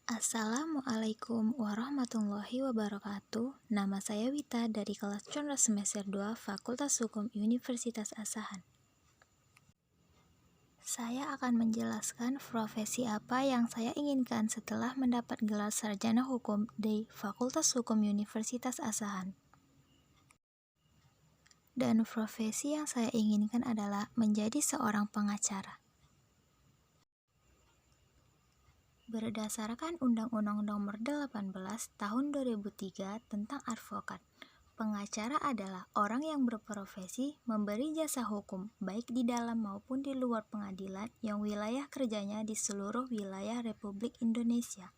Assalamualaikum warahmatullahi wabarakatuh. Nama saya Wita dari kelas Conra semester 2 Fakultas Hukum Universitas Asahan. Saya akan menjelaskan profesi apa yang saya inginkan setelah mendapat gelar sarjana hukum di Fakultas Hukum Universitas Asahan. Dan profesi yang saya inginkan adalah menjadi seorang pengacara. Berdasarkan Undang-Undang Nomor 18 Tahun 2003 tentang advokat, pengacara adalah orang yang berprofesi memberi jasa hukum baik di dalam maupun di luar pengadilan yang wilayah kerjanya di seluruh wilayah Republik Indonesia.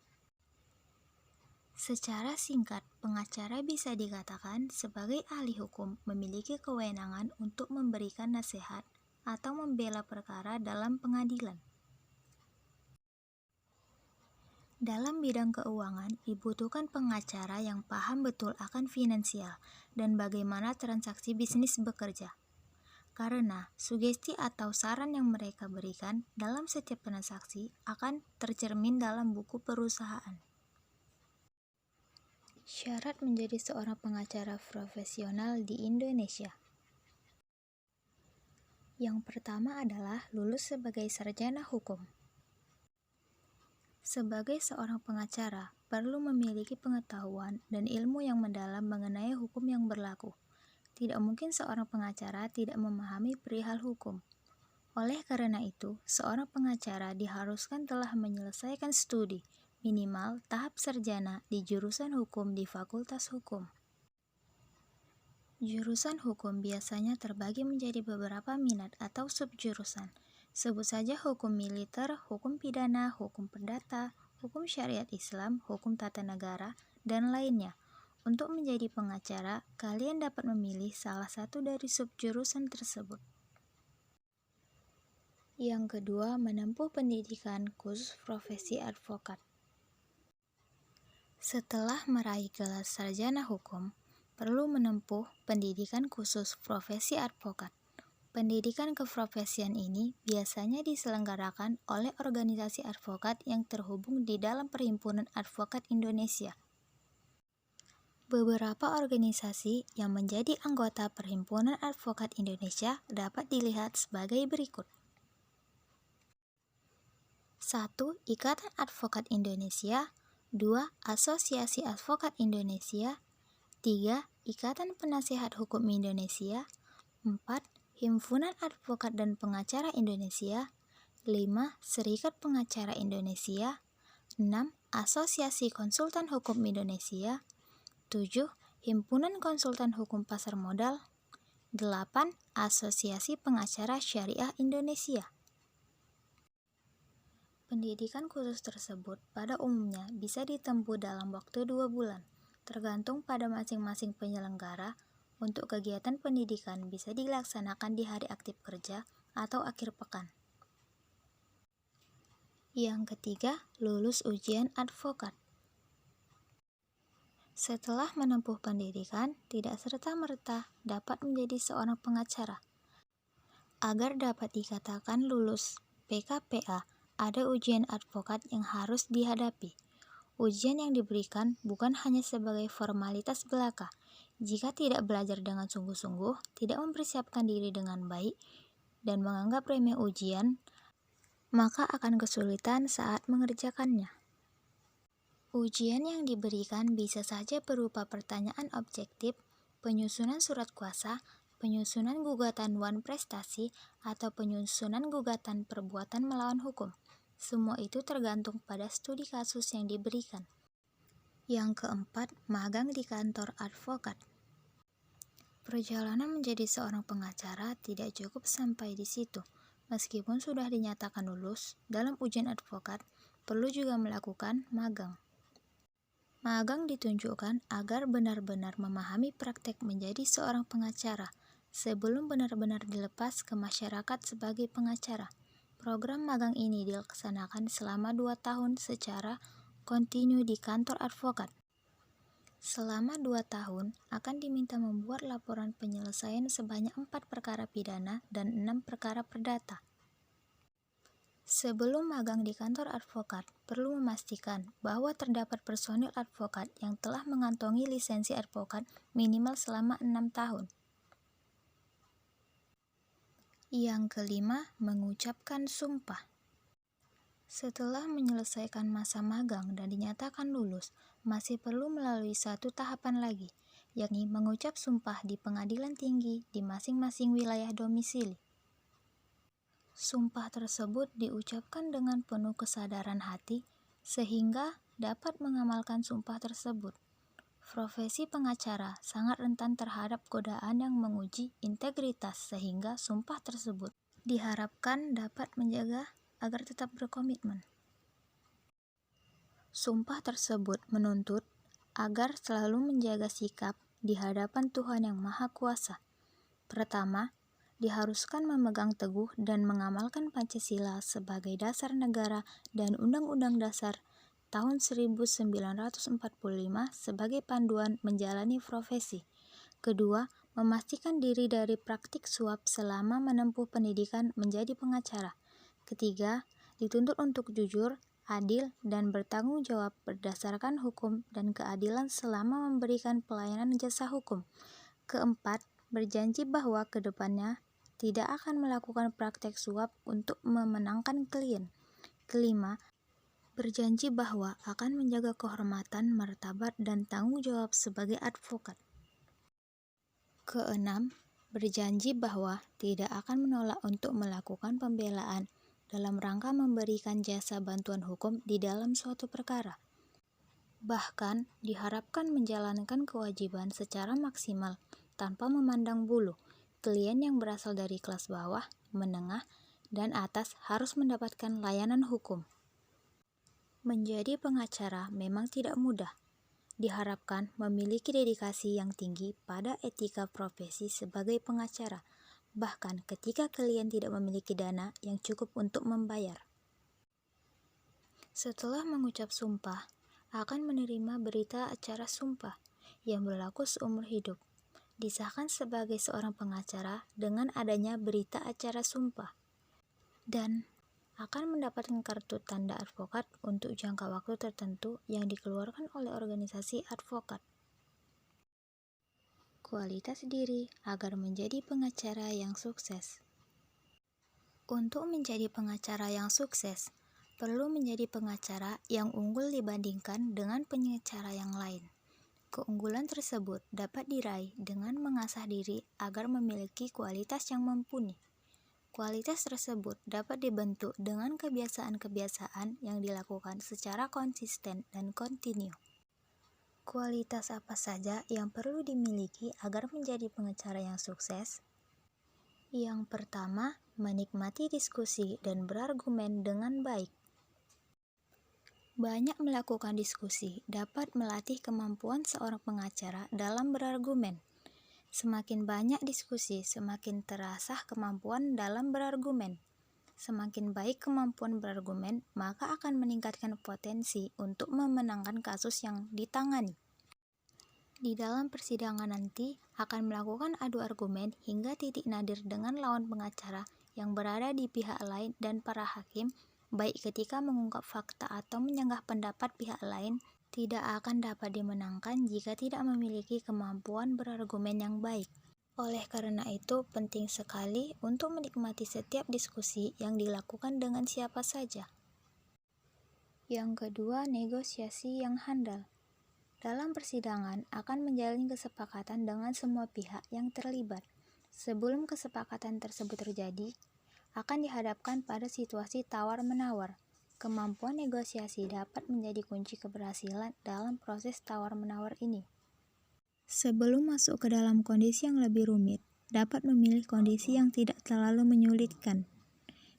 Secara singkat, pengacara bisa dikatakan sebagai ahli hukum memiliki kewenangan untuk memberikan nasihat atau membela perkara dalam pengadilan. Dalam bidang keuangan, dibutuhkan pengacara yang paham betul akan finansial dan bagaimana transaksi bisnis bekerja. Karena sugesti atau saran yang mereka berikan dalam setiap transaksi akan tercermin dalam buku perusahaan. Syarat menjadi seorang pengacara profesional di Indonesia. Yang pertama adalah lulus sebagai sarjana hukum. Sebagai seorang pengacara, perlu memiliki pengetahuan dan ilmu yang mendalam mengenai hukum yang berlaku. Tidak mungkin seorang pengacara tidak memahami perihal hukum. Oleh karena itu, seorang pengacara diharuskan telah menyelesaikan studi, minimal tahap sarjana di jurusan hukum di Fakultas Hukum. Jurusan hukum biasanya terbagi menjadi beberapa minat atau subjurusan. Sebut saja hukum militer, hukum pidana, hukum perdata, hukum syariat Islam, hukum tata negara, dan lainnya. Untuk menjadi pengacara, kalian dapat memilih salah satu dari subjurusan tersebut. Yang kedua, menempuh pendidikan khusus profesi advokat. Setelah meraih gelar sarjana hukum, perlu menempuh pendidikan khusus profesi advokat. Pendidikan keprofesian ini biasanya diselenggarakan oleh organisasi advokat yang terhubung di dalam Perhimpunan Advokat Indonesia. Beberapa organisasi yang menjadi anggota Perhimpunan Advokat Indonesia dapat dilihat sebagai berikut. 1. Ikatan Advokat Indonesia. 2. Asosiasi Advokat Indonesia. 3. Ikatan Penasihat Hukum Indonesia. 4. Himpunan Advokat dan Pengacara Indonesia. 5. Serikat Pengacara Indonesia. 6. Asosiasi Konsultan Hukum Indonesia. 7. Himpunan Konsultan Hukum Pasar Modal. 8. Asosiasi Pengacara Syariah Indonesia. Pendidikan khusus tersebut pada umumnya bisa ditempuh dalam waktu 2 bulan, tergantung pada masing-masing penyelenggara. Untuk kegiatan pendidikan bisa dilaksanakan di hari aktif kerja atau akhir pekan. Yang ketiga, lulus ujian advokat. Setelah menempuh pendidikan, tidak serta-merta dapat menjadi seorang pengacara. Agar dapat dikatakan lulus PKPA, ada ujian advokat yang harus dihadapi. Ujian yang diberikan bukan hanya sebagai formalitas belaka. Jika tidak belajar dengan sungguh-sungguh, tidak mempersiapkan diri dengan baik, dan menganggap remeh ujian, maka akan kesulitan saat mengerjakannya. Ujian yang diberikan bisa saja berupa pertanyaan objektif, penyusunan surat kuasa, penyusunan gugatan wan prestasi, atau penyusunan gugatan perbuatan melawan hukum. Semua itu tergantung pada studi kasus yang diberikan. Yang keempat, magang di kantor advokat. Perjalanan menjadi seorang pengacara tidak cukup sampai di situ. Meskipun sudah dinyatakan lulus, dalam ujian advokat perlu juga melakukan magang. Magang ditunjukkan agar benar-benar memahami praktek menjadi seorang pengacara sebelum benar-benar dilepas ke masyarakat sebagai pengacara. Program magang ini dilaksanakan selama 2 tahun secara kontinu di kantor advokat. Selama 2 tahun akan diminta membuat laporan penyelesaian sebanyak 4 perkara pidana dan 6 perkara perdata. Sebelum magang di kantor advokat, perlu memastikan bahwa terdapat personil advokat yang telah mengantongi lisensi advokat minimal selama 6 tahun. Yang kelima, mengucapkan sumpah. Setelah menyelesaikan masa magang dan dinyatakan lulus, masih perlu melalui satu tahapan lagi, yakni mengucap sumpah di pengadilan tinggi di masing-masing wilayah domisili. Sumpah tersebut diucapkan dengan penuh kesadaran hati, sehingga dapat mengamalkan sumpah tersebut. Profesi pengacara sangat rentan terhadap godaan yang menguji integritas, sehingga sumpah tersebut diharapkan dapat menjaga agar tetap berkomitmen. Sumpah tersebut menuntut agar selalu menjaga sikap di hadapan Tuhan Yang Maha Kuasa. Pertama, diharuskan memegang teguh dan mengamalkan Pancasila sebagai dasar negara dan Undang-Undang Dasar tahun 1945 sebagai panduan menjalani profesi. Kedua, memastikan diri dari praktik suap selama menempuh pendidikan menjadi pengacara. Ketiga, dituntut untuk jujur, adil, dan bertanggung jawab berdasarkan hukum dan keadilan selama memberikan pelayanan jasa hukum. Keempat, berjanji bahwa ke depannya tidak akan melakukan praktek suap untuk memenangkan klien. Kelima, berjanji bahwa akan menjaga kehormatan, martabat, dan tanggung jawab sebagai advokat. Keenam, berjanji bahwa tidak akan menolak untuk melakukan pembelaan dalam rangka memberikan jasa bantuan hukum di dalam suatu perkara. Bahkan, diharapkan menjalankan kewajiban secara maksimal tanpa memandang bulu. Klien yang berasal dari kelas bawah, menengah, dan atas harus mendapatkan layanan hukum. Menjadi pengacara memang tidak mudah. Diharapkan memiliki dedikasi yang tinggi pada etika profesi sebagai pengacara, bahkan ketika klien tidak memiliki dana yang cukup untuk membayar. Setelah mengucap sumpah, akan menerima berita acara sumpah yang berlaku seumur hidup. Disahkan sebagai seorang pengacara dengan adanya berita acara sumpah, dan akan mendapatkan kartu tanda advokat untuk jangka waktu tertentu yang dikeluarkan oleh organisasi advokat. Kualitas diri agar menjadi pengacara yang sukses. Untuk menjadi pengacara yang sukses, perlu menjadi pengacara yang unggul dibandingkan dengan pengacara yang lain. Keunggulan tersebut dapat diraih dengan mengasah diri agar memiliki kualitas yang mumpuni. Kualitas tersebut dapat dibentuk dengan kebiasaan-kebiasaan yang dilakukan secara konsisten dan kontinu. Kualitas apa saja yang perlu dimiliki agar menjadi pengacara yang sukses? Yang pertama, menikmati diskusi dan berargumen dengan baik. Banyak melakukan diskusi dapat melatih kemampuan seorang pengacara dalam berargumen. Semakin banyak diskusi, semakin terasah kemampuan dalam berargumen. Semakin baik kemampuan berargumen, maka akan meningkatkan potensi untuk memenangkan kasus yang ditangani. Di dalam persidangan nanti, akan melakukan adu argumen hingga titik nadir dengan lawan pengacara yang berada di pihak lain dan para hakim, baik ketika mengungkap fakta atau menyanggah pendapat pihak lain, tidak akan dapat dimenangkan jika tidak memiliki kemampuan berargumen yang baik. Oleh karena itu, penting sekali untuk menikmati setiap diskusi yang dilakukan dengan siapa saja. Yang kedua, negosiasi yang handal. Dalam persidangan akan menjalin kesepakatan dengan semua pihak yang terlibat. Sebelum kesepakatan tersebut terjadi, akan dihadapkan pada situasi tawar-menawar. Kemampuan negosiasi dapat menjadi kunci keberhasilan dalam proses tawar-menawar ini. Sebelum masuk ke dalam kondisi yang lebih rumit, dapat memilih kondisi yang tidak terlalu menyulitkan.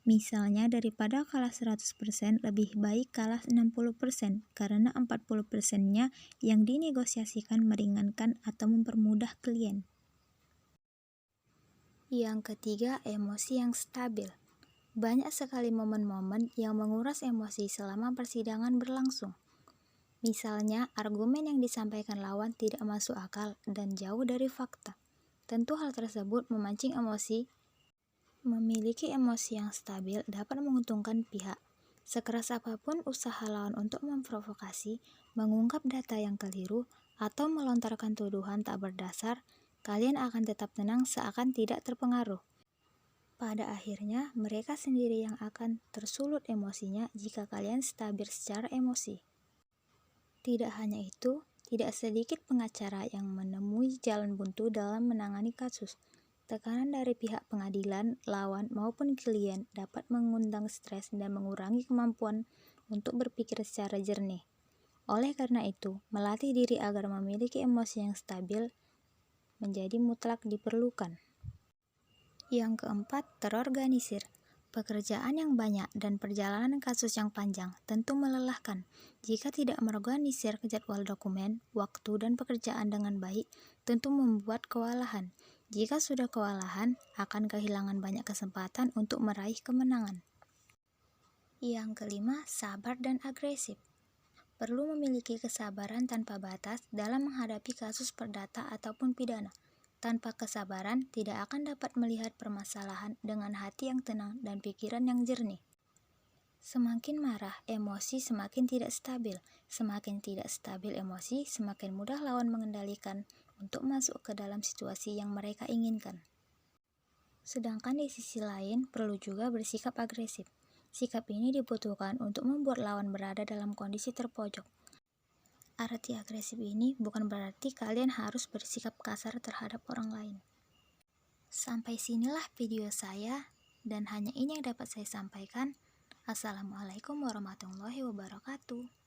Misalnya daripada kalah 100%, lebih baik kalah 60%, karena 40%-nya yang dinegosiasikan meringankan atau mempermudah klien. Yang ketiga, emosi yang stabil. Banyak sekali momen-momen yang menguras emosi selama persidangan berlangsung. Misalnya, argumen yang disampaikan lawan tidak masuk akal dan jauh dari fakta. Tentu hal tersebut memancing emosi. Memiliki emosi yang stabil dapat menguntungkan pihak. Sekeras apapun usaha lawan untuk memprovokasi, mengungkap data yang keliru, atau melontarkan tuduhan tak berdasar, kalian akan tetap tenang seakan tidak terpengaruh. Pada akhirnya, mereka sendiri yang akan tersulut emosinya jika kalian stabil secara emosi. Tidak hanya itu, tidak sedikit pengacara yang menemui jalan buntu dalam menangani kasus. Tekanan dari pihak pengadilan, lawan, maupun klien dapat mengundang stres dan mengurangi kemampuan untuk berpikir secara jernih. Oleh karena itu, melatih diri agar memiliki emosi yang stabil menjadi mutlak diperlukan. Yang keempat, terorganisir. Pekerjaan yang banyak dan perjalanan kasus yang panjang tentu melelahkan. Jika tidak mengorganisir jadwal dokumen, waktu, dan pekerjaan dengan baik, tentu membuat kewalahan. Jika sudah kewalahan, akan kehilangan banyak kesempatan untuk meraih kemenangan. Yang kelima, sabar dan agresif. Perlu memiliki kesabaran tanpa batas dalam menghadapi kasus perdata ataupun pidana. Tanpa kesabaran, tidak akan dapat melihat permasalahan dengan hati yang tenang dan pikiran yang jernih. Semakin marah, emosi semakin tidak stabil. Semakin tidak stabil emosi, semakin mudah lawan mengendalikan untuk masuk ke dalam situasi yang mereka inginkan. Sedangkan di sisi lain, perlu juga bersikap agresif. Sikap ini dibutuhkan untuk membuat lawan berada dalam kondisi terpojok. Arti agresif ini bukan berarti kalian harus bersikap kasar terhadap orang lain. Sampai sinilah video saya, dan hanya ini yang dapat saya sampaikan. Assalamualaikum warahmatullahi wabarakatuh.